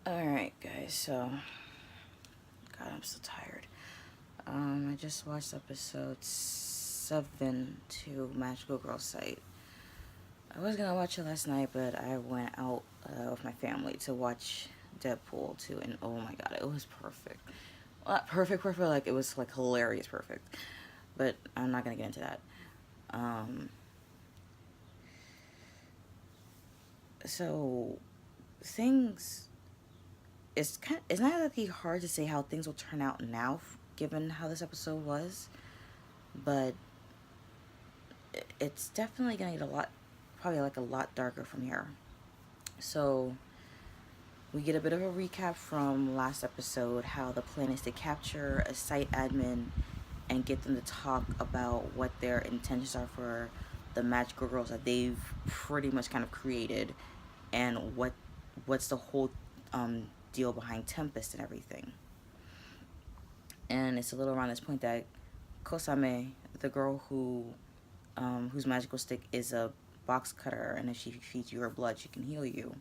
Alright, guys, so. God, I'm so tired. I just watched episode 7 to Magical Girl Site. I was gonna watch it last night, but I went out with my family to watch Deadpool 2, and oh my god, it was perfect. Well, not perfect, like it was like hilarious perfect. But I'm not gonna get into that. Um, so things it's not exactly hard to say how things will turn out now, given how this episode was, but it's definitely gonna get probably like a lot darker from here. So we get a bit of a recap from last episode, how the plan is to capture a site admin and get them to talk about what their intentions are for the magical girls that they've pretty much kind of created, and what's the whole deal behind Tempest and everything. And it's a little around this point that Kosame, the girl whose magical stick is a box cutter, and if she feeds you her blood, she can heal you.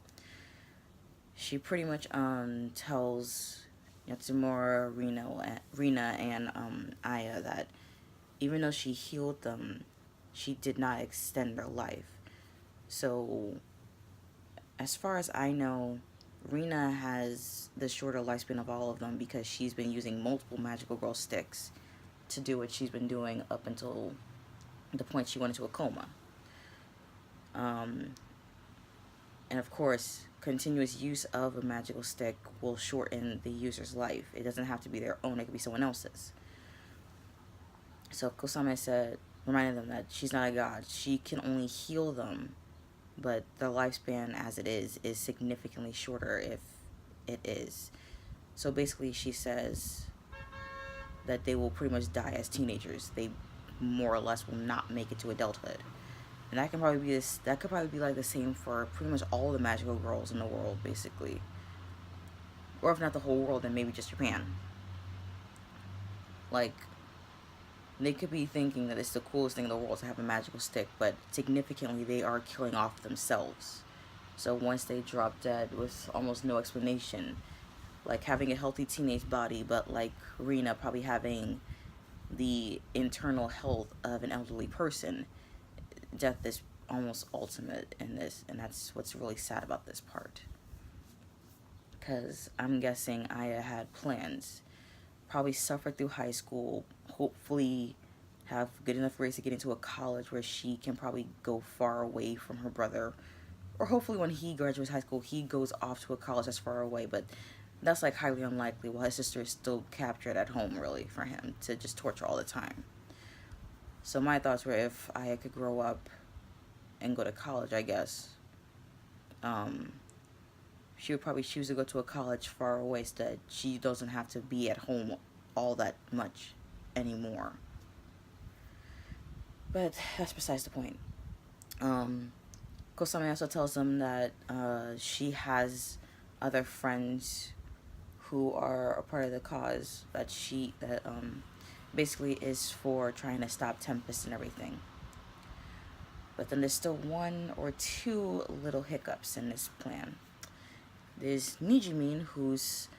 She pretty much tells Yatsumura, Rina, and Aya that even though she healed them, she did not extend their life. So, as far as I know, Rina has the shorter lifespan of all of them because she's been using multiple magical girl sticks to do what she's been doing up until the point she went into a coma. Um, and of course, continuous use of a magical stick will shorten the user's life. It doesn't have to be their own, it could be someone else's. So Kosame reminded them that she's not a god. She can only heal them, but their lifespan as it is significantly shorter if it is. So basically she says that they will pretty much die as teenagers. They more or less will not make it to adulthood. And that could probably be like the same for pretty much all the magical girls in the world, basically. Or if not the whole world, then maybe just Japan. Like, they could be thinking that it's the coolest thing in the world to have a magical stick, but significantly they are killing off themselves. So once they drop dead with almost no explanation, like having a healthy teenage body, but like Rina probably having the internal health of an elderly person, death is almost ultimate in this, and that's what's really sad about this part. Because I'm guessing Aya had plans, probably suffered through high school, hopefully have good enough grades to get into a college where she can probably go far away from her brother, or hopefully when he graduates high school he goes off to a college that's far away, but that's like highly unlikely while his sister is still captured at home, really, for him to just torture all the time. So my thoughts were, if Aya could grow up and go to college, I guess, she would probably choose to go to a college far away so that she doesn't have to be at home all that much anymore. But that's besides the point. Kosame also tells them that she has other friends who are a part of the cause that basically is for trying to stop Tempest and everything. But then there's still one or two little hiccups in this plan. There's Nijimin, who's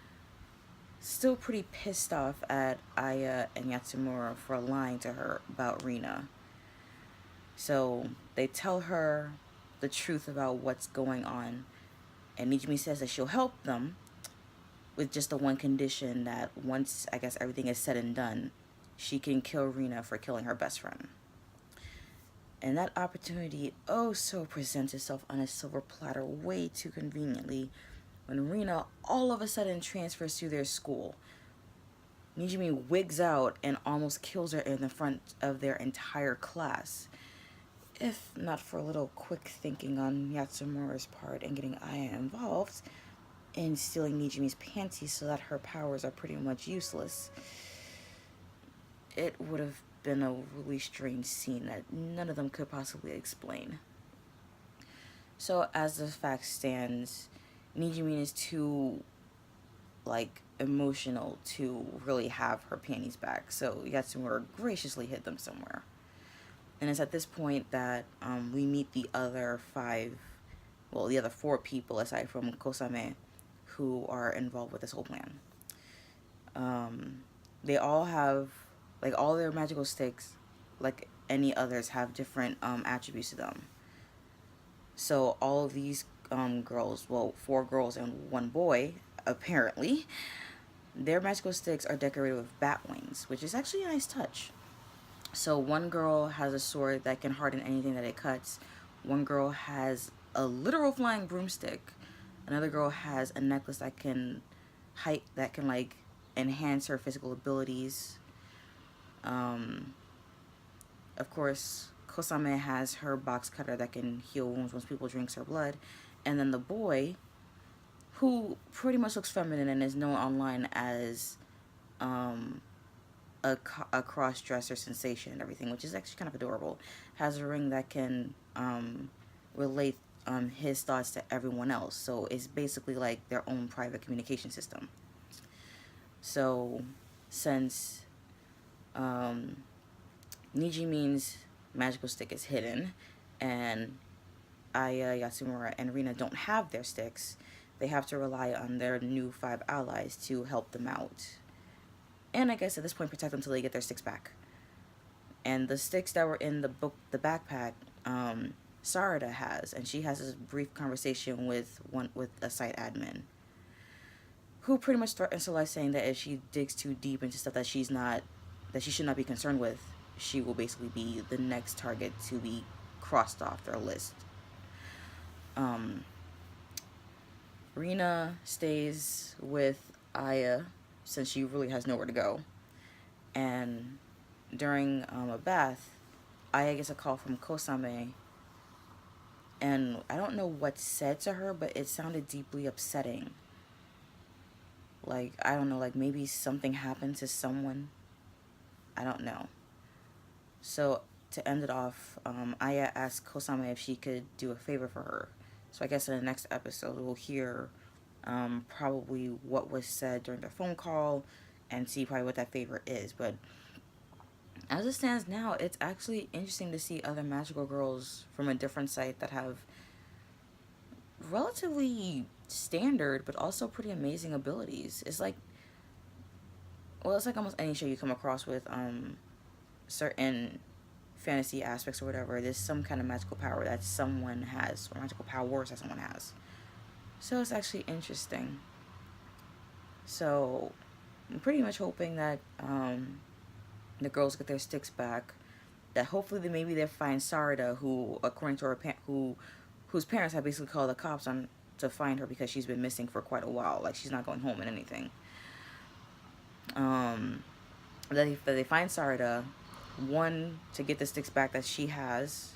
still pretty pissed off at Aya and Yatsumura for lying to her about Rina. So they tell her the truth about what's going on, and Nijimin says that she'll help them with just the one condition that once, I guess, everything is said and done, she can kill Rina for killing her best friend. And that opportunity oh so presents itself on a silver platter way too conveniently when Rina all of a sudden transfers to their school. Nijimin wigs out and almost kills her in the front of their entire class. If not for a little quick thinking on Yatsumura's part and getting Aya involved in stealing Nijimin's panties so that her powers are pretty much useless, it would have been a really strange scene that none of them could possibly explain. So as the fact stands, Nijimin is too, like, emotional to really have her panties back, so Yatsumura graciously hid them somewhere. And it's at this point that we meet the other four people aside from Kosame who are involved with this whole plan. They all have, like, all their magical sticks, like any others, have different attributes to them. So all of these girls, well, 4 girls and 1 boy, apparently, their magical sticks are decorated with bat wings, which is actually a nice touch. So one girl has a sword that can harden anything that it cuts. One girl has a literal flying broomstick. Another girl has a necklace that can like enhance her physical abilities. Of course, Kosame has her box cutter that can heal wounds once people drink her blood. And then the boy, who pretty much looks feminine and is known online as a cross-dresser sensation and everything, which is actually kind of adorable, has a ring that can relate his thoughts to everyone else. So it's basically like their own private communication system. So since Nijimin's magical stick is hidden and Aya, Yatsumura, and Rina don't have their sticks, they have to rely on their new 5 allies to help them out. And I guess at this point protect them until they get their sticks back. And the sticks that were in the backpack, Sarada has, and she has this brief conversation with a site admin, who pretty much threatens her life, saying that if she digs too deep into stuff that she should not be concerned with, she will basically be the next target to be crossed off their list. Rina stays with Aya since she really has nowhere to go. And during a bath, Aya gets a call from Kosame, and I don't know what's said to her, but it sounded deeply upsetting. Like, I don't know, like maybe something happened to someone. I don't know. So to end it off, Aya asked Kosame if she could do a favor for her. So I guess in the next episode we'll hear probably what was said during the phone call and see probably what that favor is. But as it stands now, it's actually interesting to see other magical girls from a different site that have relatively standard but also pretty amazing abilities. It's like, well, it's like almost any show you come across with certain fantasy aspects or whatever. There's some kind of magical power that someone has, or magical powers that someone has. So it's actually interesting. So I'm pretty much hoping that the girls get their sticks back. That hopefully they find Sarada, who, according to her whose parents have basically called the cops on to find her because she's been missing for quite a while. Like, she's not going home and anything. That they find Sarada, 1, to get the sticks back that she has,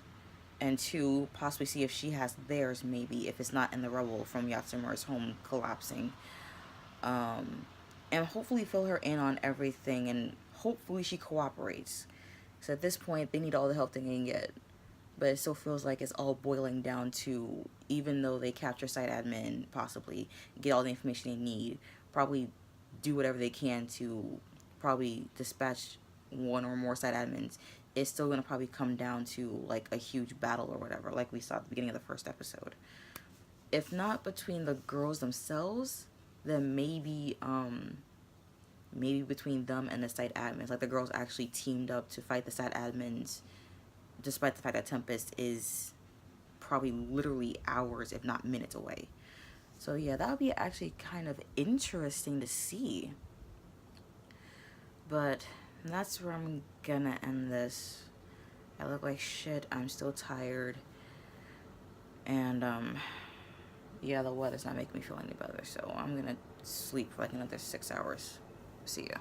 and 2, possibly see if she has theirs, maybe, if it's not in the rubble from Yatsumura's home collapsing. And hopefully fill her in on everything, and hopefully she cooperates. So at this point, they need all the help they can get. But it still feels like it's all boiling down to, even though they capture site admin, possibly get all the information they need, probably do whatever they can to probably dispatch 1 or more site admins, it's still going to probably come down to like a huge battle or whatever, like we saw at the beginning of the first episode. If not between the girls themselves, then maybe between them and the site admins. Like, the girls actually teamed up to fight the site admins, despite the fact that Tempest is probably literally hours, if not minutes away. So yeah, that would be actually kind of interesting to see. But that's where I'm gonna end this. I look like shit. I'm still tired. And yeah, the weather's not making me feel any better. So I'm gonna sleep for like another 6 hours. See ya.